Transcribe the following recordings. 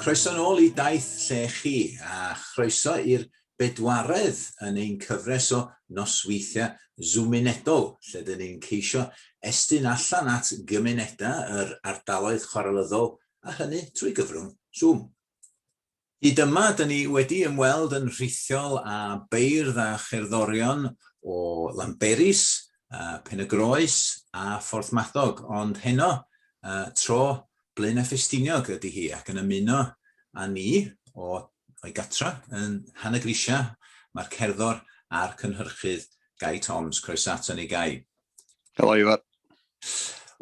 Croeso nôl I daith Lle-CHI a chroeso i'r bedwaredd yn ein cyfres o nosweithiau Gymunedol, lle dyn ni'n ceisio estyn allan at gymunedau yr ardaloedd chwarelyddol a hynny trwy gyfrwng Zoom. Hyd yma, dyn ni wedi ymweld yn rhithiol a beirdd a cherddorion o Lamberis, Penygroes a Fforthmadog, ond heno tro Glyn Ffestiniog ydy hi ac yn ymuno â ni o'i gatra yn Hanna Grisia, mae'r cerddor a'r cynhyrchydd Gai Toms. Croeso ato ni, Gai. Helo, Ifor.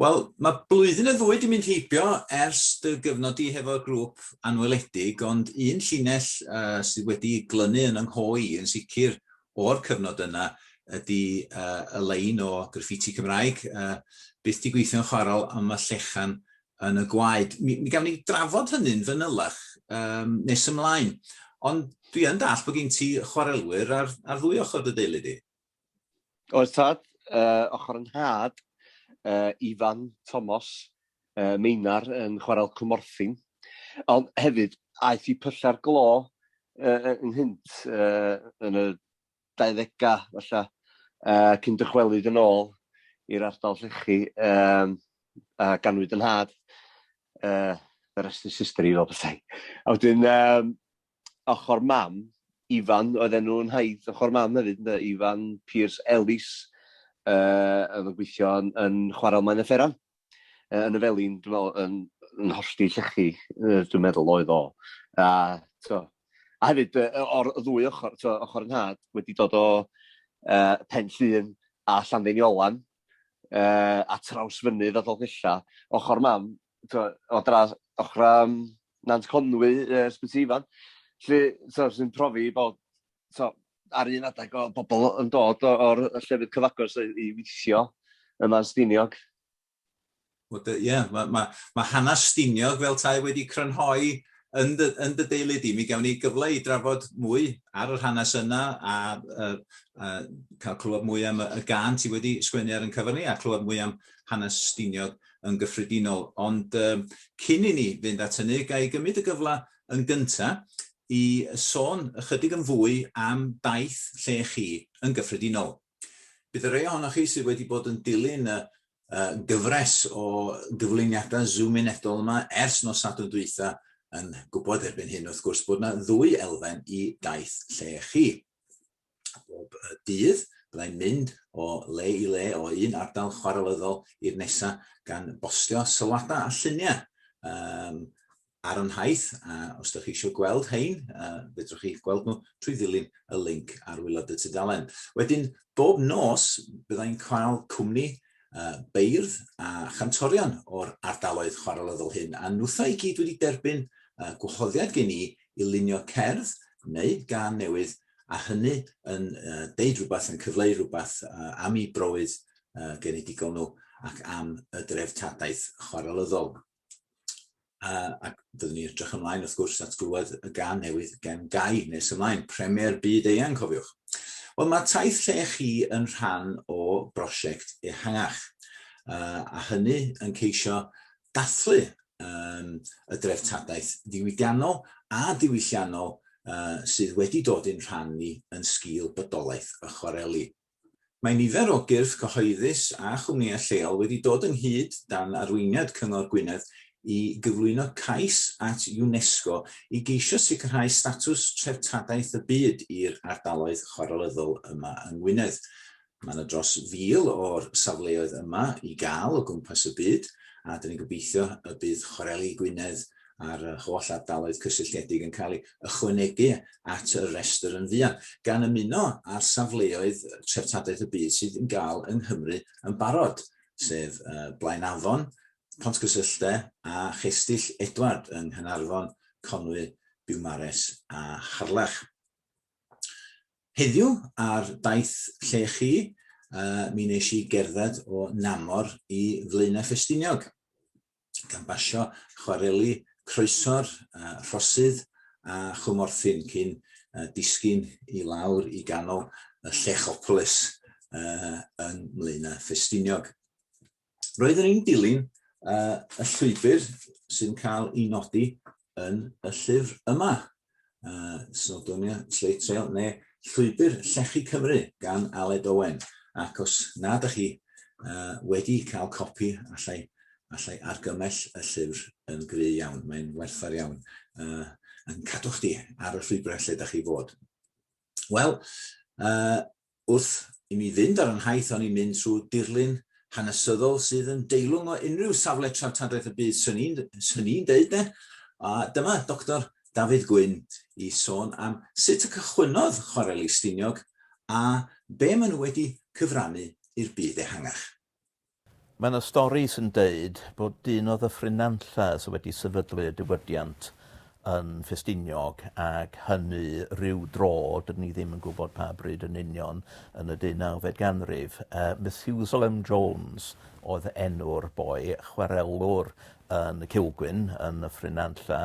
Wel, mae blwyddyn y ddwy wedi mynd heibio ers dy gyfnod I hefo'r grŵp anweledig, ond un llinell sydd wedi glynu yn ynghoi yn sicr o'r cyfnod yna ydy y lein o graffiti Cymraeg, byth di gweithio'n chwarel am y llechan yn y gwaed. Mi gawn ni drafod hynny'n fanylach nes ymlaen, ond dwi yn dall bod gen ti chwarelwyr ar ddwy ochr dy deulu di. Oes tad, ochr yn had, Ifan, Thomas, Meinar yn chwarel Cymorthyn, ond hefyd aeth I pylla'r glo yng Nghynt yn y 20au, falle, cyn dychwelyd yn ôl i'r ardal Lechi a ganwyd yn had. The rest is history fel bethau. A wedyn, ochr mam, Ifan, oedd enw'n haid, ochr mam hefyd, Ifan Piers Ellis, yn gweithio yn chwarel Mae Llenyddiaeth yn y felin, dwi'n meddwl, yn hollti Llechi, dwi'n meddwl oedd o. A hefyd, o'r ddwy ochr, ochr yn had, wedi dod o Pen Llyn a Llanddeuniolan, a traws fynydd a Dolgella, ochr mam, o dras ochr Nant Conwy, Ysbryd Ifan, sy'n profi bod ar un adeg o bobl yn dod o'r llefydd cyfagos I weithio yma'n Ffestiniog. Ie, mae hanes Ffestiniog fel tai wedi crynhoi yn dy deulu di. Mi gawn ni gyfle I drafod mwy ar yr hanes yna a cael clywed mwy am y gan ti wedi sgwennu ar yn cyfar ni a clywed mwy am hanes Ffestiniog yn gyffredinol. Ond cyn I ni fynd at hynny, gai gymryd y gyfle yn gyntaf I sôn ychydig yn fwy am daith Lle-CHI yn gyffredinol. Bydd y rhai ohonoch chi sydd wedi bod yn dilyn y gyfres o gyflwyniadau Gymunedol yma ers nos Sadwrn dwytha yn gwybod erbyn hyn wrth gwrs bod yna ddwy elfen I daith Lle-CHI. Bob dydd byddai'n mynd o le I le o un ardal chwarelyddol i'r nesaf gan bostio sylwadau a lluniau ar yn haith, a os ydych chi eisiau gweld hein, fedrwch chi gweld nhw trwy ddilyn y link ar waelod y tudalen. Wedyn, bob nos byddai'n cael cwmni beirdd a chantorion o'r ardaloedd chwarelyddol hyn, a nwtha I gyd wedi derbyn gwahoddiad gen I lunio cerdd neu gan newydd, a hynny yn deud rhywbeth, yn cyfleu rhywbeth am I bywyd genedigol nhw ac am y dreftadaeth chwarelyddol. Ac byddwn ni edrych ymlaen wrth gwrs at glywed y gan newydd gen Gai nes ymlaen, Premier Byd Eang, cofiwch. Wel, mae taith Lle-CHI yn rhan o brosiect ehangach, a hynny yn ceisio dathlu y dreftadaeth ddiwydiannol a diwylliannol sydd wedi dod i'n rhan ni yn sgil bydolaeth y chwareli. Mae nifer o gyrff cyhoeddus a chwmnïau lleol wedi dod ynghyd dan arweiniad Chyngor Gwynedd I gyflwyno cais at UNESCO I geisio sicrhau statws treftadaeth y byd i'r ardaloedd chwarelyddol yma yn Gwynedd. Mae yna dros 1,000 o'r safleoedd yma I gael o gwmpas y byd, a dyn ni'n gobeithio y bydd chwareli Gwynedd a'r holl ardaloedd cysylltiedig yn cael ei ychwanegu at y restr yn fuan, gan ymuno â'r safleoedd treftadaeth y byd sydd yn cael yng Nghymru yn barod, sef Blaenafon, Pontgysylltau a Chestyll Edward yng Nghanarfon, Conwy, Biwmares a Harlech. Heddiw ar daith Lle-CHI, mi nes I gerdded o Namor I Glyn Ffestiniog, gan basio chwareli croeso'r Rhosydd a Chymorthyn cyn disgyn I lawr I ganol y Llechopolis yn Glyn Ffestiniog. Roedd yn ein dilyn y llwybr sy'n cael ei nodi yn y llyfr yma. Snowdonia Slate Trail, neu Llwybr Llechi Cymru gan Aled Owen. Ac os nad ydych chi wedi cael copi, allai argymell y llyfr yn gry iawn. Mae'n werthfawr iawn yn cadw chdi ar y llwybrau lle ydych chi fod. Wel, wrth i mi fynd ar yn haith o'n i'n mynd trwy dirlun hanesyddol sydd yn deilwng o unrhyw safle traftadaeth y byd sy'n ni'n deud ne. A dyma Dr. David Glyn i sôn am sut y cychwynodd chwareli Ffestiniog a be maen nhw wedi cyfrannu i'r byd ehangach. Mae yna stori sy'n deud bod dyn oedd y ffrinanlla sydd wedi sefydlu y diwydiant yn Ffestiniog ac hynny rhyw dro, dydyn ni ddim yn gwybod pa bryd yn union yn y 19th ganrif. Methusalem Jones oedd enw'r boi, chwarelwr yn y Cilgwyn yn y ffrinanlla,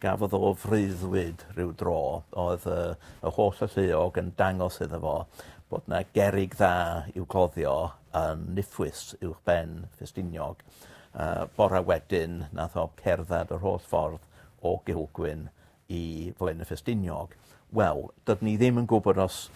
gafodd o freuddwyd rhyw dro. Oedd y holl lleog yn dangos iddo fo bod yna gerrig dda i'w cloddio yn niffwys uwch ben Ffestiniog. Bore wedyn nath o cerdded yr holl ffordd o Cilgwyn i Flaen y Ffestiniog. Wel, dydyn ni ddim yn gwybod os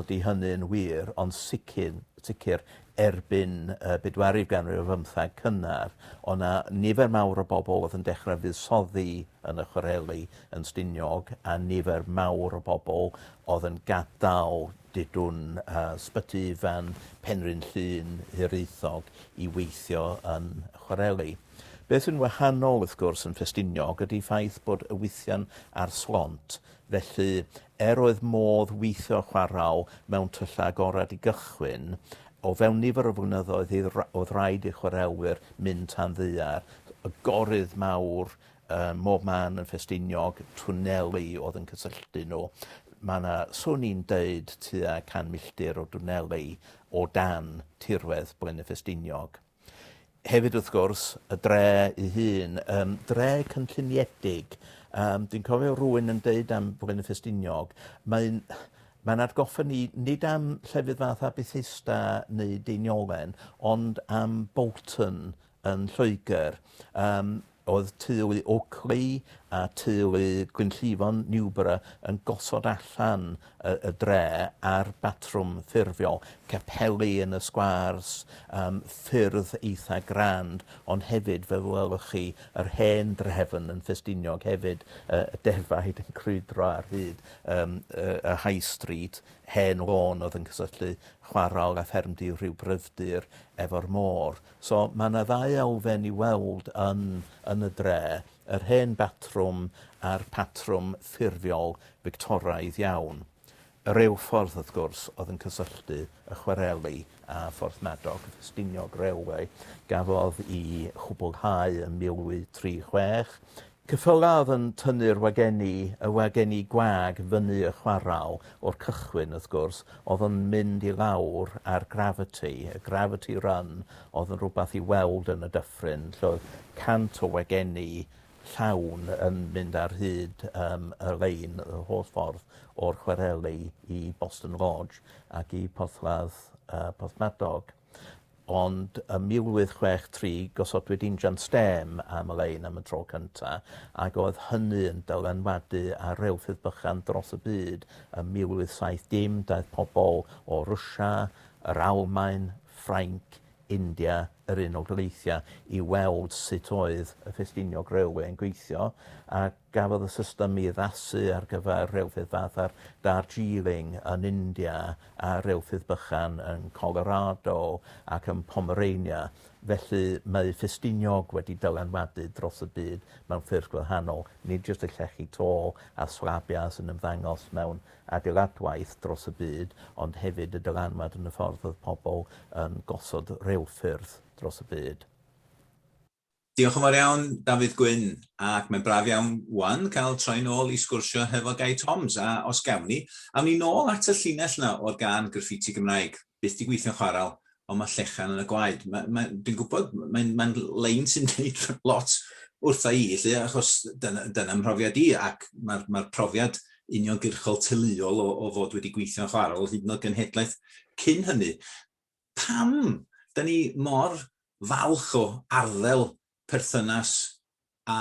ydy hynny'n wir, ond sicr erbyn 40 ganrif ar 15 cynnar, o'na nifer mawr o bobl oedd yn dechrau fuddsoddi yn y chwareli yn Ffestiniog, a nifer mawr o bobl oedd yn gadael dydwn sbyty fan Penrhyn Llyn Hiraethog i weithio yn chwareli. Beth sy'n wahanol wrth gwrs yn Ffestiniog ydy ffaith bod y weithiau'n ar slont. Felly, oedd modd weithio chwaral mewn tylla agorad i gychwyn, o fewn nifer o flynyddoedd oedd rhaid i chwarelwyr mynd tan ddaear. Y gorydd mawr mob man yn Ffestiniog, twneli oedd yn cysylltu nhw. Mae yna, swn i'n deud, tua 100 milltir o dwneli o dan tirwedd Blaen y Ffestiniog. Hefyd wrth gwrs, y dre ei hun, dre cynlluniedig. Dwi'n cofio rhywun yn deud am Blaen y Ffestiniog, mae'n atgoffa ni nid am llefydd fath a Bethesda neu Deiniolen, ond am Bolton yn Lloegr. Oedd teulu Oakley a teulu Gwynllifon Newborough yn gosod allan y dre ar batrwm ffurfiol, capeli yn y sgwars, ffyrdd eitha grand, ond hefyd fe welwch chi yr hen drefn yn Ffestiniog hefyd, y defaid yn crwydro ar hyd y High Street, hen lôn oedd yn cysylltu chwaral a ffermdy rhyw bryfdir efo'r môr. So mae yna ddau elfen i weld yn y dre, yr hen batrwm a'r patrwm ffurfiol Victoraidd iawn. Yr rheilffordd, wrth gwrs, oedd yn cysylltu y chwareli a Ffordd Ffestiniog Railway, gafodd i chwblhau yn 1836. Ceffyla oedd yn tynnu'r wageni gwag fyny y chwaral o'r cychwyn, wrth gwrs, oedd yn mynd i lawr ar gravity. Y gravity run oedd yn rhywbeth i weld yn y dyffryn, lle oedd 100 o wageni llawn yn mynd ar hyd y lein, y holl ffordd o'r chwareli i Boston Lodge ac i Porthmadog. Ond ym 1863 gosodwyd injan stem am y lein am y tro cyntaf, ac oedd hynny yn dylanwadu ar reilffydd bychan dros y byd. Ym 1870 daeth pobl o Rwsia, yr Almaen, Ffrainc, India, yr Unol Daleithiau i weld sut oedd y Ffestiniog Railway yn gweithio, a gafodd y system i addasu ar gyfer reilffydd fath ar Darjeeling yn India a reilffydd bychan yn Colorado ac yn Pomerania. Felly mae Ffestiniog wedi dylanwadu dros y byd mewn ffyrdd gwahanol, nid jyst y llechi to a slabiau sy'n ymddangos mewn adeiladwaith dros y byd, ond hefyd y dylanwad yn y ffordd oedd pobl yn gosod reilffyrdd dros y byd. Diolch yn fawr iawn, David Gwyn, ac mae'n braf iawn wan cael troi nôl i sgwrsio hefo Guy Toms, a os gawn ni, awn ni nôl at y llinell yna o'r gan graffiti Gymraeg, byth di gweithio'n chwaral, ond mae llechan yn y gwaed. Dwi'n gwybod, mae'n lein sy'n neud lot wrtha i, achos dyna mhrofiad i, ac mae'r profiad uniongyrchol teuluol o fod wedi gweithio'n chwaral, hyd yn oed genhedlaeth cyn hynny. Pam da ni mor falch o arddel perthynas a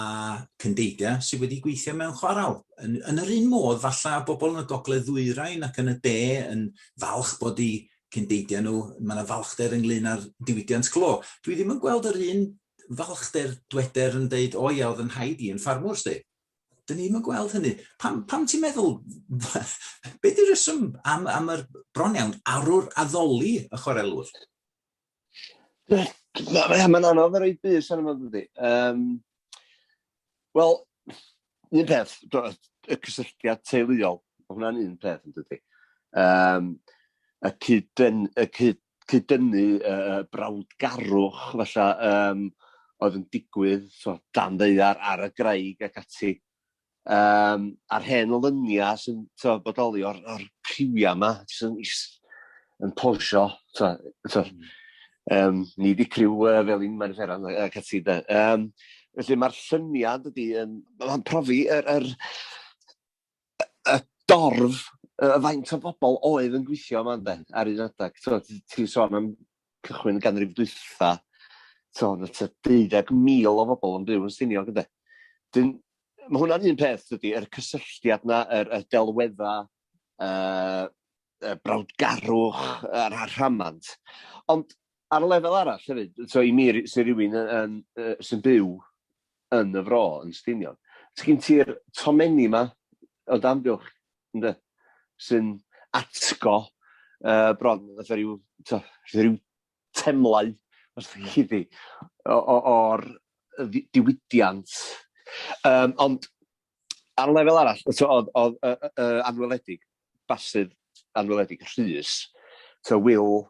cyndeidiau sydd wedi gweithio mewn chwaral. Yn yr un modd, falle bobl yn y gogledd ddwyrain ac yn y de yn falch bod i cyndeidiau nhw, mae yna falchder ynglyn â'r diwydiant clo. Dwi ddim yn gweld yr un falchder dweder yn dweud, o ia, oedd yn haid i yn ffarmwr, sti. Dyn ni'n gweld hynny. Pam ti'n meddwl, be di'r rheswm am yr bron iawn arwr addoli y chwarelwr? Mae'n anodd ar ei bus yn ymwneud ydy. Wel, un peth, y cysylltiad teuluol, mae hwnna'n un peth yn dydy. Y cyd-dynnu brawdgarwch, falle, oedd yn digwydd dan ddeiar ar y graig ac ati. A'r hen olynia sy'n bodoli o'r criwia yma, yn posio, ni di criw Felin Manifferan ac ati. Felly mae'r syniad ydy, mae'n profi y dorf, y faint o bobl oedd yn gweithio yma ar un adag. Ti'n sôn am cychwyn ganrif dwytha, 12,000 o bobl yn byw yn Ffestiniog ydy. Mae hwnna'n un peth ydy, yr cysylltiad na, y delwedda, y brawdgarwch, a'r rhamant. Ond ar y lefel arall hefyd, i mi sy'n rhywun sy'n byw yn y fro yn Ffestiniog, sgyn ti'r tomenni yma o damgylch, sy'n atgo bron, rhyw temlau, o'r diwydiant. Ond ar y lefel arall, oedd anweledig, basydd anweledig Rhys, Will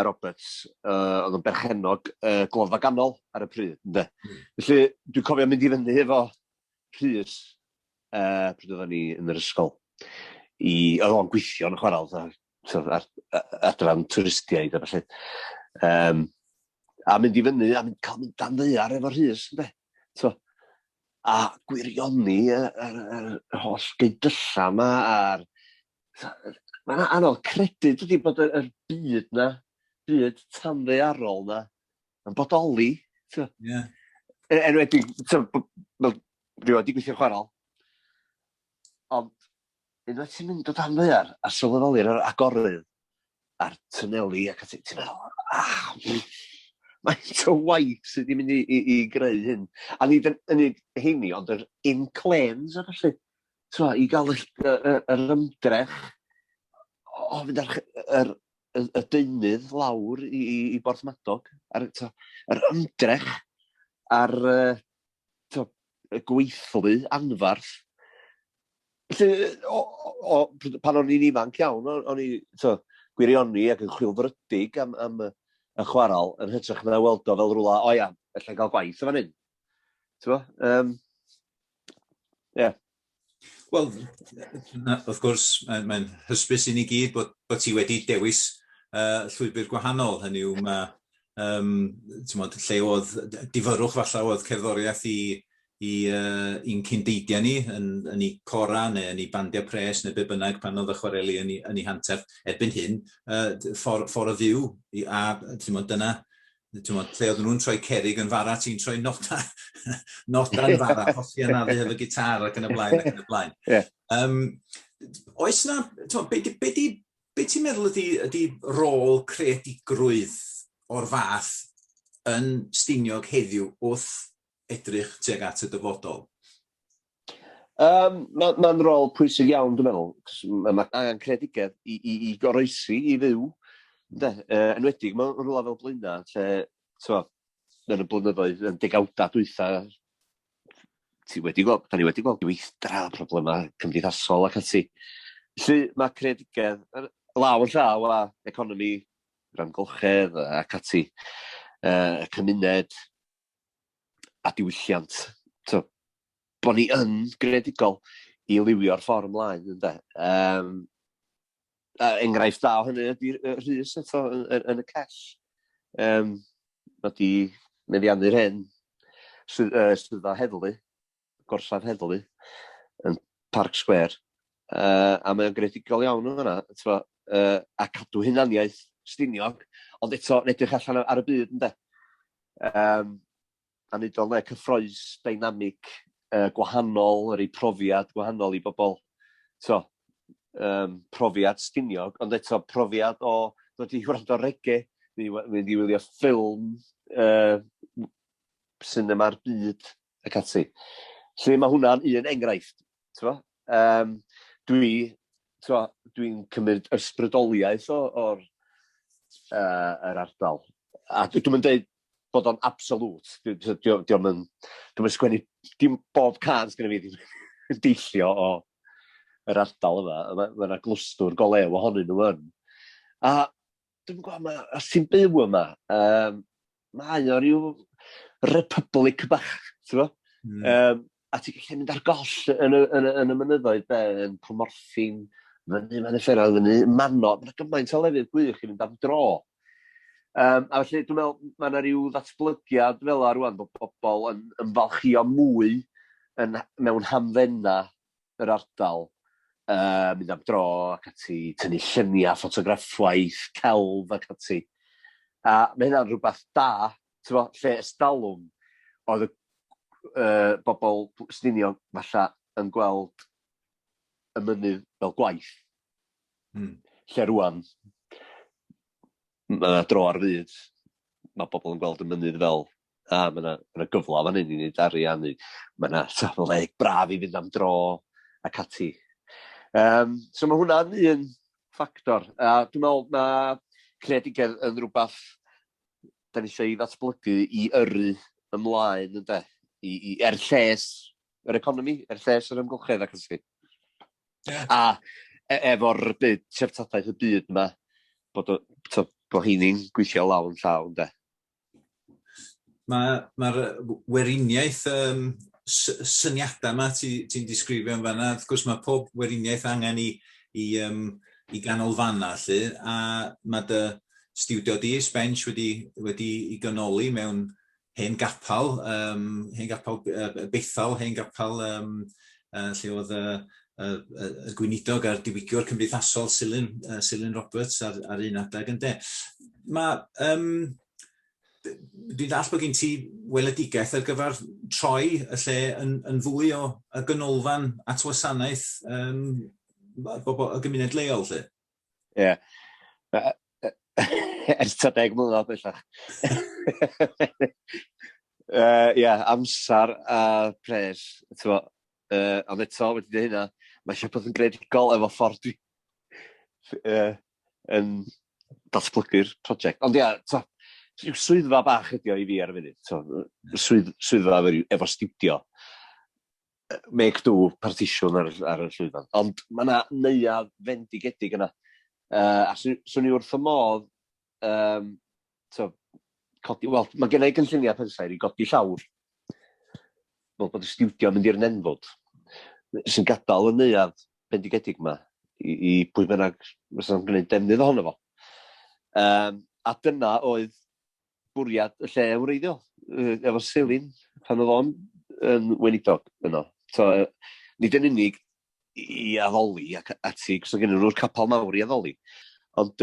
Roberts, oedd yn berchenog gloddfa ganol ar y pryd. Felly, dwi'n cofio mynd i fyny efo Rhys pryd oedden ni yn yr ysgol. Oedd o'n gweithio yn y chwaral, adran twristiaid a falle. A mynd i fyny, a cael mynd dan ddeiar efo Rhys, a gwirioni yr holl geidlylla yma, mae'n anodd credu dydy bod y byd na, byd tanddaearol na, yn bodoli. Enwedig, rwy'n wedi gweithio chwaral, ond unwaith ti'n mynd o dan ddeiar a sylweddoli'r agorydd a'r tynelu ac ti'n meddwl, mae'n o waith sydd wedi mynd i greu hyn. A nid yn heini, ond yr inclens, i gael yr ymdrech o fynd ar y deunydd lawr i Borthmadog, yr ymdrech ar y gweithlu anfarth. Felly, pan o'n i'n ifanc iawn, o'n i gwirioni ac yn chwilfrydig am y chwaral yn hytrach na weld o fel rwla, o ia, allai gael gwaith o fan hyn. Wel, wrth gwrs, mae'n hysbys i ni gyd bod ti wedi dewis llwybr gwahanol. Hynny yw, lle oedd difyrwch falle oedd cerddoriaeth i'n cyndeidiau ni yn ei cora neu yn ei bandiau pres neu be bynnag pan oedd y chwareli yn ei hanterth. Erbyn hyn, ffordd o fyw, a dyna, lle oedd nhw'n troi cerig yn fara, ti'n troi noda'n fara, hoffi anaddu efo gitar ac yn y blaen. Oes na, be ti'n meddwl ydy rôl creadigrwydd o'r fath yn Ffestiniog heddiw wrth edrych tuag at y dyfodol? Mae'n rôl pwysig iawn, dwi'n meddwl. Mae angen creadigedd i goroesi, i fyw. Enwedig, mae'n rhywle fel Blaena, lle, yn y blynyddoedd, yn degawda dwytha, da ni wedi gweld gweithdra, problemau cymdeithasol ac ati. Felly, mae creadigedd, law yn llaw a economi, ramgylchedd ac ati, y cymuned a diwylliant. Bod ni yn greadigol i liwio'r ffordd ymlaen, ynde. Enghraifft da o hynny ydy'r Rhys yn y cell. Mae di meddiannu'r hen swyddfa heddlu, gorsaf heddlu, yn Parc Square. A mae'n greadigol iawn yn hynna, a cadw hunaniaeth Ffestiniog, ond eto, edrych allan ar y byd, ynde. a nid o'n le cyffroes dynamic gwahanol, yr ei profiad gwahanol i bobl. So, profiad Ffestiniog, ond eto profiad o ddod i wrando reggae, mynd i wylio ffilm, sinema'r byd ac ati. Lle mae hwnna'n un enghraifft. Dwi'n cymryd ysbrydoliaeth o'r ardal. A dwi'n dweud bod o'n absolut. Dwi'n mynd sgwennu, dim bob can sgwennu fi ddim deillio o yr ardal yma. Mae'na glwstwr go lew ohonyn nhw yn. A dwi'n gwybod, os ti'n byw yma, mae o ryw republic bach, ti'n gwybod? A ti'n gallu mynd ar goll yn y mynyddoedd, yn Cwmorthin, fyny, mae'n efferoedd, fyny, Manog, mae'n gymaint o lefydd gwych i fynd am dro. A felly, dwi'n meddwl, mae yna ryw ddatblygiad fel yna rwan bod pobl yn falchio mwy mewn hamfenna yr ardal, mynd am dro ac ati, tynnu lluniau, ffotograffwaith, celf ac ati. A mae hynna'n rhywbeth da, lle estalwm, oedd y bobl Ffestiniog falle yn gweld y mynydd fel gwaith. Lle rwan, mae dro ar fyd, mae bobl yn gweld y mynydd fel, mae yna gyfla fan hyn i wneud arian, mae yna le braf i fynd am dro ac ati. So mae hwnna'n un ffactor. A dwi'n meddwl mae creadigedd yn rhywbeth da ni eisiau i ddatblygu i yrru ymlaen, ynddo? Lles yr economi, lles yr ymgylchedd ac ati. A efo'r treftadaeth y byd yma, bod hi'n gweithio lawn llaw, ynddo? Mae'r weriniaeth syniadau yma ti'n disgrifio yn fanna. Wrth gwrs mae pob weriniaeth angen i ganolfanna, a mae dy stiwdio di, Sbench, wedi i gynoli mewn hen gapal Bethel, hen gapal lle oedd y gweinidog a'r diwygwr cymdeithasol Silyn Roberts ar un adeg yn de. Dwi'n dall bod gen ti weledigaeth ar gyfer troi y lle yn fwy o y gynolfan at wasanaeth y gymuned leol, lle? Ie. Ers 10 mlynedd bellach. Ie, amser a pres. Ond eto, wedi dweud hynna, mae eisiau bod yn greadigol efo ffordd yn datblygu'r prosiect. Ond ia, yw swyddfa bach ydi o i fi ar y funud. Swyddfa efo stiwdio. Make do partisiwn ar y llwyfan. Ond mae yna neuad fendigedig yna. A swn i wrth y modd, mae gen i gynlluniau pensaer i godi llawr. Fel bod y stiwdio mynd i'r nenfod. Sy'n gadael y neuad bendigedig yma i pwy bynnag fysa'n gwneud defnydd ohono fo. A dyna oedd bwriad y lle wreiddiol, efo Silyn, pan oedd o'n yn weinidog yno. Nid yn unig i addoli ac ati, cos o gennyn nhw'r capal mawr i addoli. Ond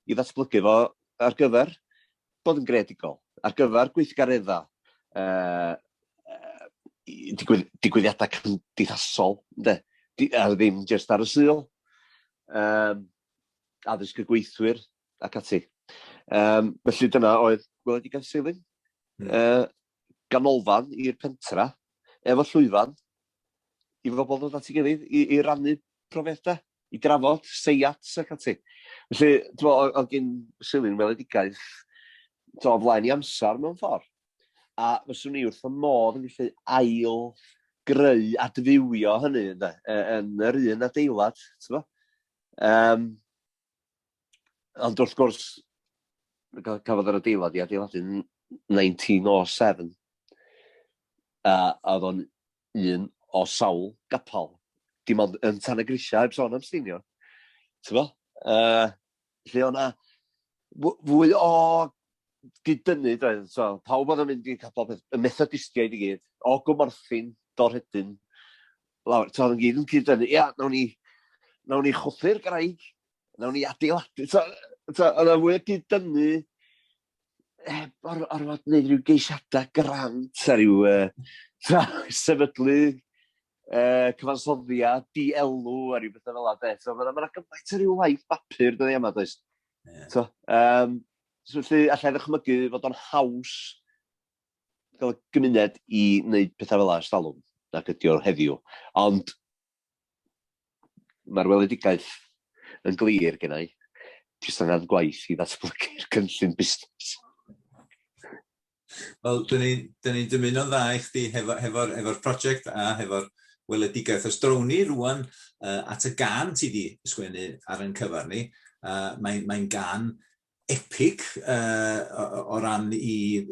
i ddatblygu fo ar gyfer bod yn greadigol, ar gyfer gweithgareddau, digwyddiadau cymdeithasol, a ddim jyst ar y syl, addysg y gweithwyr ac ati. Felly dyna oedd gweledigaeth Silyn, ganolfan i'r pentra, efo llwyfan, i bobl ddod at ei gilydd i rannu profiadau, i drafod, seiats ac ati. Felly, oedd gen Silyn weledigaeth o flaen i amser mewn ffordd. A fyswn ni wrth y modd yn gallu ail greu a dywio hynny yn yr un adeilad. Ond wrth gwrs, cafodd yr adeilad i adeiladu'n 1907. A oedd o'n un o sawl gapal. Dim ond yn Tan y Grisia, heb sôn am Ffestiniog. Lle o'na fwy o gyd-dynnu, pawb oedd yn mynd i'n capal y Methodistiaid i gyd, o Gwmorthin, Dorhedyn, lawr, oedd yn gyd yn gyd-dynnu. Ia, nawn ni chwthu'r graig, nawn ni adeiladu. Oedd yna fwy o gyd-dynnu orfod wneud rhyw geisiadau grant a rhyw sefydlu cyfansoddiad, di-elw a rhyw bethau fel yna. So, mae'n gymaint o rhyw waith bapur dyddi yma, does. So, felly, allai ddychmygu fod o'n haws gael y gymuned i wneud pethau fel yna stalwm, nag ydi o'r heddiw. Ond, mae'r weledigaeth yn glir gennau, jyst angen gwaith i ddatblygu'r cynllun busnes. Wel, dyn ni'n dymuno'n dda i chdi hefo'r prosiect a hefo'r weledigaeth. Os drown ni rwan at y gan ti di sgwennu ar yn cyfar ni, mae'n gan epig o ran i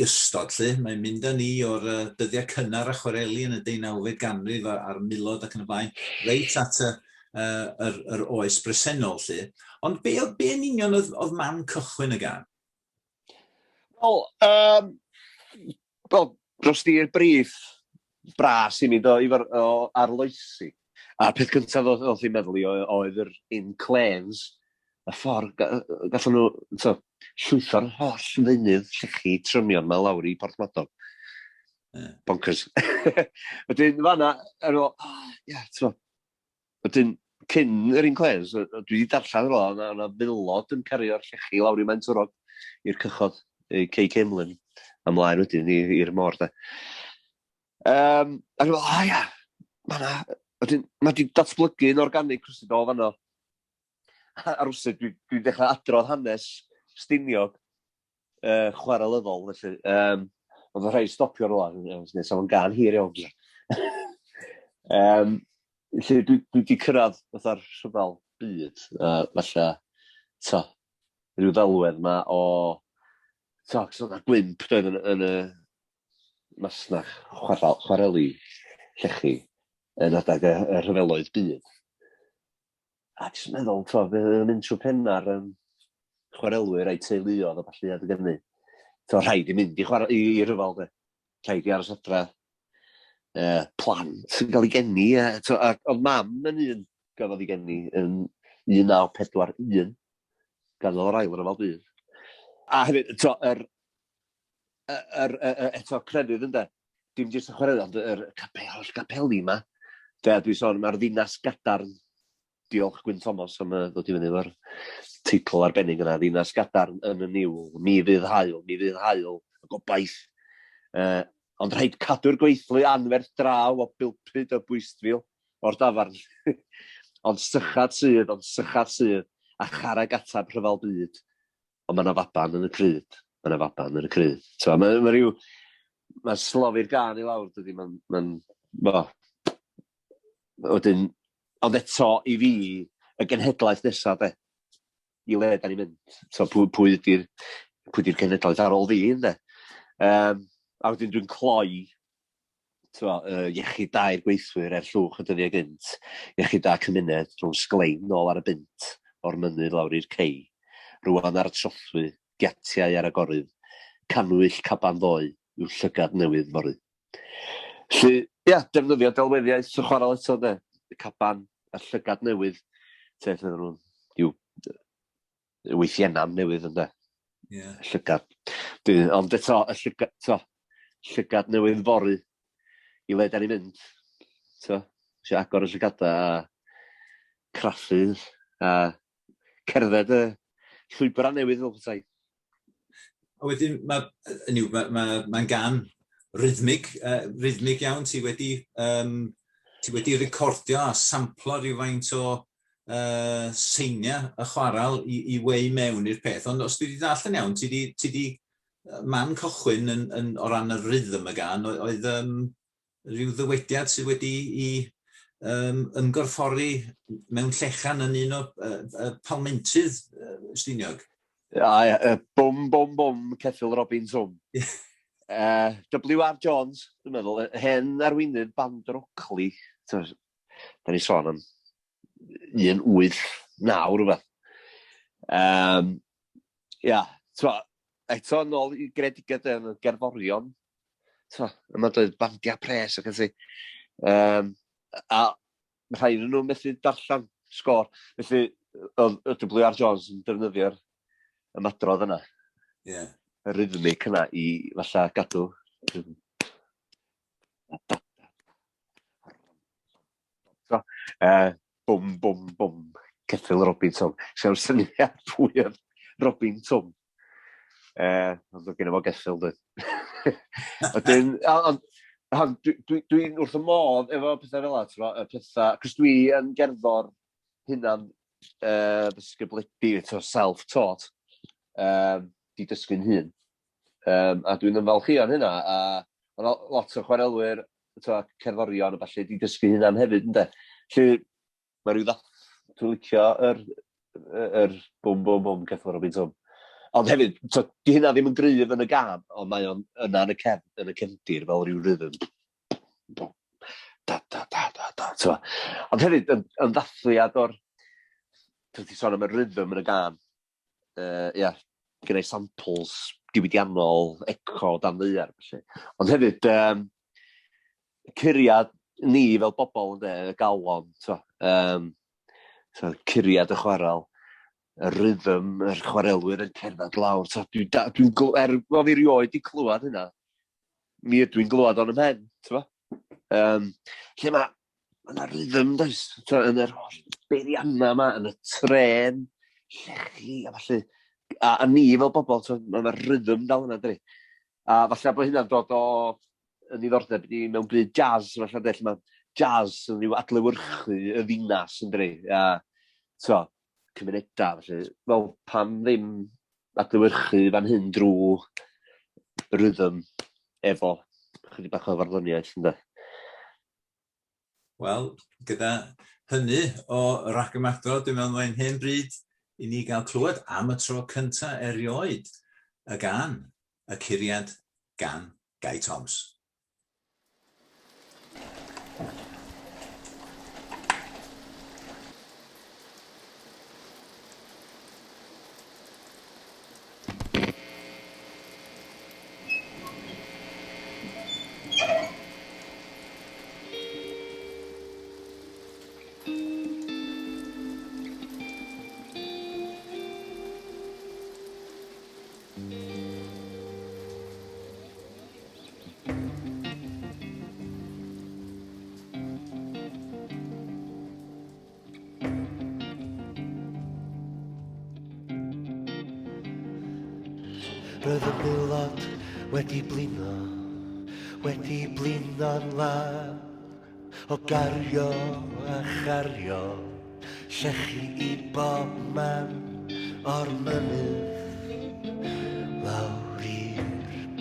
ystod, lle. Mae'n mynd â ni o'r dyddiau cynnar a chwareli yn y 19fed ganrif a'r milod ac yn y blaen, reit at yr oes bresennol, lle. Ond be yn union oedd man cychwyn y gan? Wel, dros di'r brif bras i mi o arloesi. A'r peth cyntaf oedd i'n meddwl i oedd yr in-clans, y ffordd gallwn nhw llwytho'r holl ddeunydd llechi trymion mae lawr i Porthmadog. Bonkers. Wedyn fanna, wedyn cyn yr in-clans, dwi wedi darllen fel yna filod yn cario'r llechi lawr i Maentwrog i'r cychod, Cei Cymlyn, ymlaen wedyn i'r môr. A dwi'n meddwl, mae wedi datblygu yn organig crwstidol fanno. Ar wsyd, dwi'n dechrau adrodd hanes Ffestiniog, chwarelyddol, felly. Oedd y rhai stopio rwan, nes am yn gan hir iawn. Felly, dwi wedi cyrraedd fatha'r rhyfel byd, falle, rhyw ddelwedd yma o, so'n gwymp doedd yn y masnach chwareli llechi yn adag y rhyfeloedd byd. A jyst meddwl, bydd yn mynd trwy penna'r chwarelwyr a'i teuluodd o falle adeg ynny. Rhaid i mynd i ryfel, de. Rhaid i aros adra plant yn cael ei geni. Oedd mam yn un gafodd ei geni yn 1941, ganodd o'r ail ryfel byd. A hefyd, eto crefydd ynde, dim jyst y chwareli, ond yr capeli yma, dwi'n sôn, mae'r ddinas gadarn, diolch Gwyn Thomas am ddod i fyny efo'r teitl arbennig yna, ddinas gadarn yn y niwl, mi fydd hael, y gobaith. Ond rhaid cadw'r gweithlu anferth draw o Bilpyd o Bwystfil o'r dafarn. Ond sychad sydd, a charag atab rhyfel byd. Ond mae yna faban yn y cryd. Mae'n slofi'r gan i lawr, dydy. Ond eto i fi, y genhedlaeth nesaf, de, i le da ni'n mynd. Pwy ydy'r genhedlaeth ar ôl fi, ynddo? A wedyn dwi'n cloi iechyd da i'r gweithwyr llwch y dyddiau gynt, iechyd da cymuned rhwng Glyn nôl ar y bint o'r mynydd lawr i'r cei, rwan ar y trothwy, giatiau ar y gorydd, canwyll caban ddoe yw llygad newydd fory. Felly, defnyddio delweddiaeth y chwarel eto, de, y caban a'r llygad newydd, yw weithiennam newydd, ynde. Llygad. Ond eto, llygad newydd fory i le da ni'n mynd. Eisiau agor y llygadau a craffu a cerdded y llwybra newydd fel petai. A wedyn, mae'n gan rhythmig iawn. Ti wedi recordio a samplo rhywfaint o seiniau y chwaral i wei mewn i'r peth. Ond os dwi wedi darllen iawn, ti di man cychwyn o ran y rhythm y gan, oedd rhyw ddywediad sydd wedi i ymgorffori mewn llechan yn un o palmentydd Ffestiniog. Bwm, ceffyl Robin Twm. W.R. Jones, dwi'n meddwl, hen arweinydd band rocli. Da ni sôn am 189 rhywbeth. Eto nôl i gredigedd yn y gerddorion. Yma doedd bandiau pres ac yn si. A rhaid nhw methu darllen sgôr. Felly, oedd W.R. Jones yn defnyddio'r ymadrodd yna. rhythmic yna i falla gadw. So, bwm, bwm, bwm, ceffyl Robin Tom. Se'n syniad fwy o'r Robin Tom. Ond oedd gen i fo geffyl, dwi. Dwi'n wrth y modd efo pethau fel pethau, cos dwi yn gerddor hynna'n ddysgybledu, self-taught, di dysgu'n hun. A dwi'n ymfalchio yn hynna, a lot o chwarelwyr, cerddorion a falle di dysgu hynna'n hefyd, ynddo. Felly, mae rhyw dwi'n licio yr bwm, bwm, bwm, ceffyl Robin Tom. Ond hefyd, di hynna ddim yn gryf yn y gam, ond mae o'n yna yn y cefndir fel rhyw rhythm. Da, da, da, da, da. Ond hefyd, yn ddathliad o'r... Ti'n sôn am y rhythm yn y gam. Gyda'i samples diwydiannol, eco, dan ddeiar. Ond hefyd, curiad ni fel bobl, y galon, curiad y chwarel. Y rhythm, yr chwarelwyr yn cerdded lawr. Dwi'n fel fi rioed i clywed hynna. Mi ydw i'n glywed o'n ymhen. Lle mae yna rhythm, does? Yn yr beirianna yma, yn y tren, llechi, a falle... A ni fel bobl, mae'na rhythm dal yna, dwi. A falle bod hynna'n dod o yn ddiddordeb ni mewn byd jazz, falle, lle mae jazz yn rhyw adlewyrchu y ddinas, dwi. Cymunedau, felly, fel pam ddim adlewyrchu fan hyn drwy rhythm efo chydig bach o farddoniaeth, ynddo? Wel, gyda hynny o ragdymadro, dwi'n meddwl mae'n hen bryd i ni gael clywed am y tro cyntaf erioed y gan, y curiad gan Guy Toms. Roedd y milod wedi blino'n lan o gario a chario, llechi I bob man o'r mynydd lawr i'r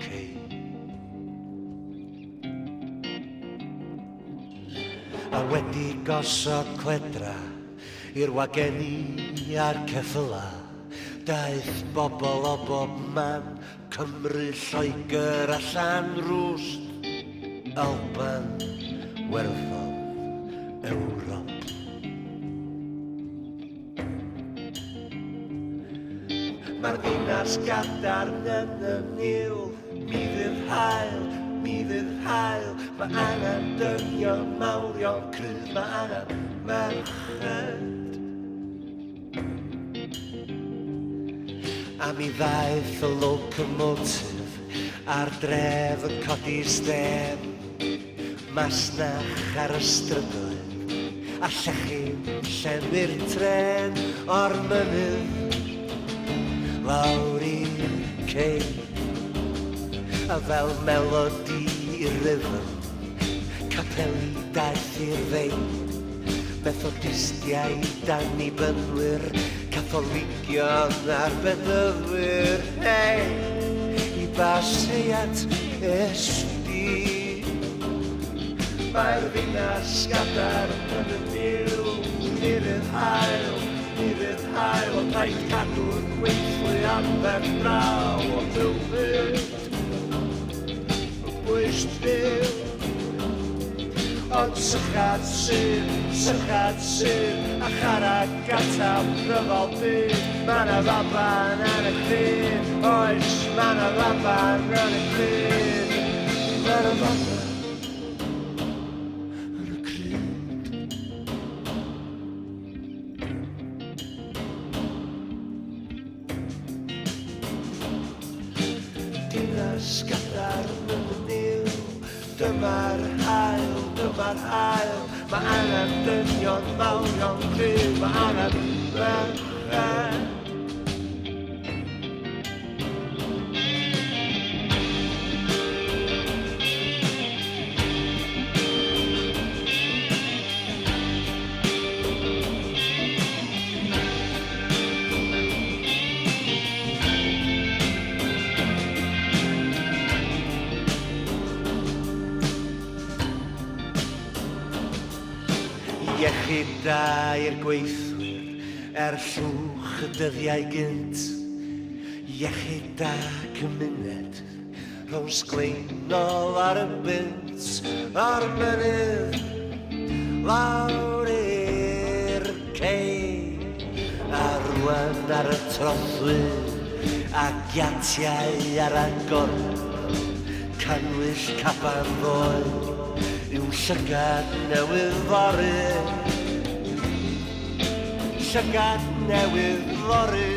cei. A wedi gosod cledra i'r wageni a'r ceffyla, daith bobl o bob man, Cymru, Lloegr a Llanrwst, Alban, Werddon, Ewrop. Mae'r ddinas gadarn yn y niwl, mi ddydd hael, mae angen dynion mawrion cryf, mae angen merched. A mi ddaeth y locomotif ar dref yn codi stêm, masnach ar ysbrydol, a llechi'n llenwi'r tren o'r mynydd lawr i'r cei. A fel melodi i'r rhythm, capeli daith i'r ddein, Methodistiaid dan I bynwyr, Catholigion a'r beddywyr, I basiad esdi. Mae'r ddinas gadarn yn y niwl, mi fydd hael, ond rhaid cadw'r gweithlu anfer draw o dywyd. Gwystfil, ond sychad sy'n, a charad gatab rhyfel byd. Ma' 'na faban ar y cryn, oes, ma' 'na faban ar y cryn. Ma' 'na faban ar y cryn. Sgadar yn y niw, dyma'r hael, mae angen dynion mawrion cryf, mae angen Iechyd da i'r gweithwyr llwch y dyddiau gynt. Iechyd da cymuned rhwng sgleynol ar y bynt. O'r mynydd lawr i'r cei. A rwan ar y trothwy a giatiau ar agor. Canwyll caban ddoe yw llygad newydd fory. Llygad newydd fory.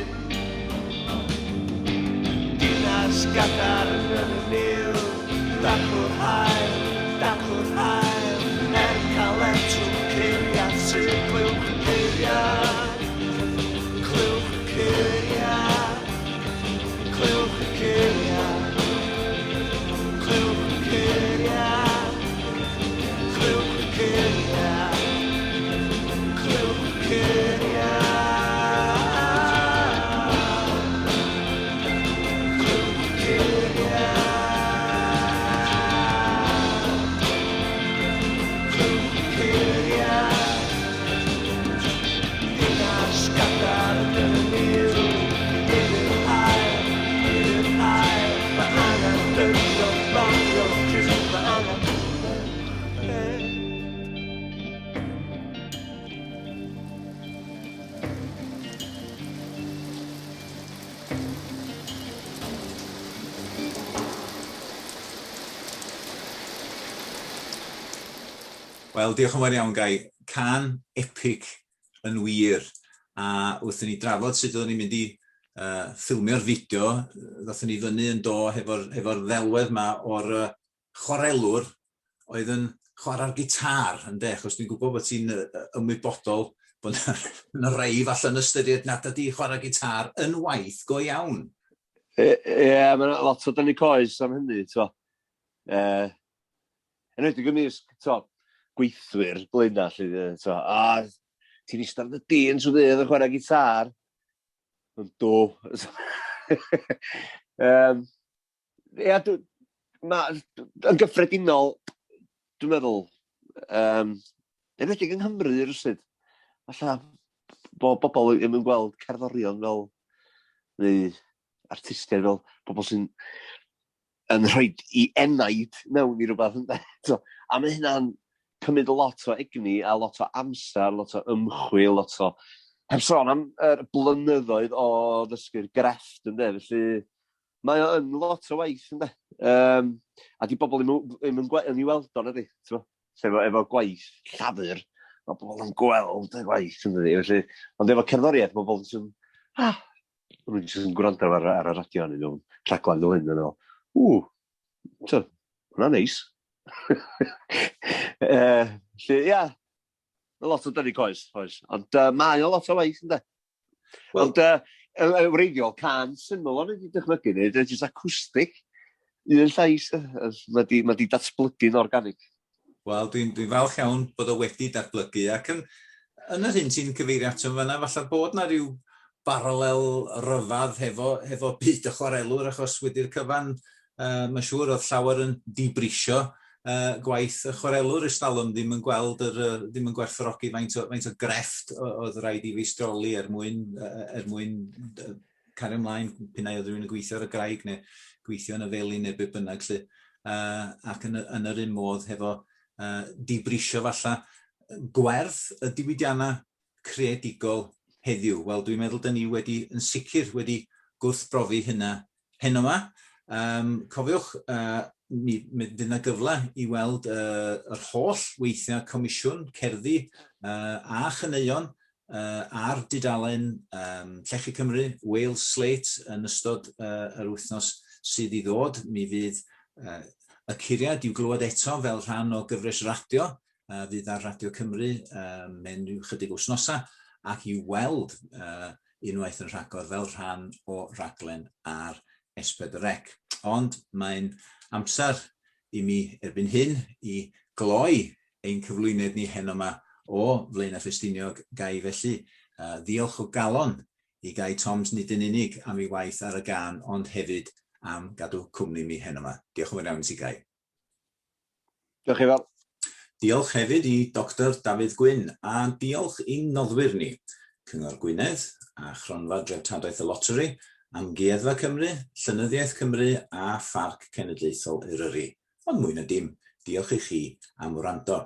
Dinas gadar yn y niw, daclwr hael, cael etrwm ceiriad sy'n clywch ceiriad, clywch ceiriad, clywch ceiriad, clywch ceiriad. Wel, diolch yn fawr iawn, Gai. Can epic yn wir. A wrthyn ni drafod sut oeddwn ni'n mynd i ffilmio'r fideo, ddothon ni fyny yn do hefo'r ddelwedd yma o'r chwarelwr oedd yn chwarae'r gitar, ynde, achos dwi'n gwybod bod ti'n ymwybodol bod yna rai falle'n ystyried nad ydi chwarae gitar yn waith go iawn. Ie, mae lot o dynnu coes am hynny, to. Yn wedi gymysg, to, gweithwyr blaena, to. A, ti'n eistedd y dyn trwy ddydd yn chwarae gitar. Yn do. Ie, yn gyffredinol, dwi'n meddwl, yn wedi yng Nghymru rwsyd, falla bod bobl yn gweld cerddorion fel, neu artistiaid fel bobl sy'n yn rhoi i enaid mewn i rhywbeth. A mae hynna'n cymryd lot o egni a lot o amser, lot o ymchwil, lot o... Heb sôn am blynyddoedd o ddysgu'r grefft, ynddo, felly mae o'n lot o waith, ynddo. A di bobl yn ei weld o'n ydy, efo gwaith llafur, mae bobl yn gweld y gwaith, ynddo, felly, ond efo cerddoriaeth, mae bobl yn nhw'n jyst yn gwrando ar y radio yn nhw'n rhaglen fel hyn, yn hwnna'n neis. Felly, ia, lot o dynnu coes, ond mae o lot o waith, ynddo. Ond wreiddiol, can syml o'n wedi dychmygu, neu jyst acoustic, un llais, mae di datblygu'n organig. Wel, dwi'n falch iawn bod o wedi datblygu, ac yn yr hyn ti'n cyfeirio ato fyna, falle bod na ryw baralel ryfedd hefo byd y chwarelwr, achos wedi'r cyfan, mae'n siŵr oedd llawer yn dibrisio gwaith y chwarelwr ystalwm ddim yn gweld ddim yn gwerthfawrogi faint o grefft oedd rhaid i feistroli mwyn cario ymlaen p'un oedd rhywun yn gweithio ar y graig neu gweithio yn y felin neu be bynnag, ac yn yr un modd hefo dibrisio falle gwerth y diwydiannau creadigol heddiw. Wel, dwi'n meddwl da ni yn sicr wedi gwrthbrofi hynna heno yma. Cofiwch, fydd yna gyfle i weld yr holl weithiau comisiwn cerddi a chaneuon ar dudalen Llechi Cymru, Wales Slate yn ystod yr wythnos sydd i ddod. Mi fydd y curiad i'w glywed eto fel rhan o gyfres radio, fydd ar Radio Cymru mewn rhyw chydig wythnosa, ac i'w weld unwaith yn rhagor fel rhan o raglen ar ysbrydol. Ond mae'n amser i mi erbyn hyn i gloi ein cyflwyniad ni heno yma o Llenyddiaeth Ffestiniog gai felly ddiolch o galon i Gai Toms nid yn unig am ei waith ar y gân, ond hefyd am gadw cwmni mi heno yma. Diolch yn fawr iawn ti, Gai. Diolch i fel. Diolch hefyd i Dr David Glyn, a diolch i'n noddwyr ni, Chyngor Gwynedd a Chronfa Dreftadaeth y Loteri, Amgueddfa Cymru, Llenyddiaeth Cymru a Bardd Cenedlaethol Cymru. Ond mwy na dim, diolch i chi am wrando.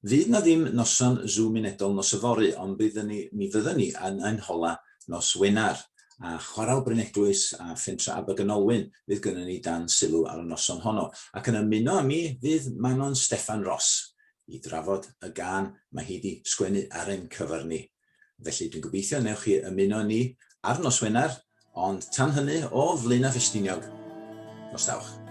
Fydd na ddim noson Gymunedol nos yfory, ond mi fyddwn ni yn hola nos Wener, a chwaral Bryn a Fentra Abergynolwyn fydd gynnon ni dan sylw ar y noson honno. Ac yn ymuno â mi fydd Manon Steffan Ross i drafod y gân mae hi wedi sgwennu ar ein cyfer ni. Felly dwi'n gobeithio newch chi ymuno ni ar nos Wener, ond tan hynny o Llenyddiaeth Ffestiniog. Nos dawch.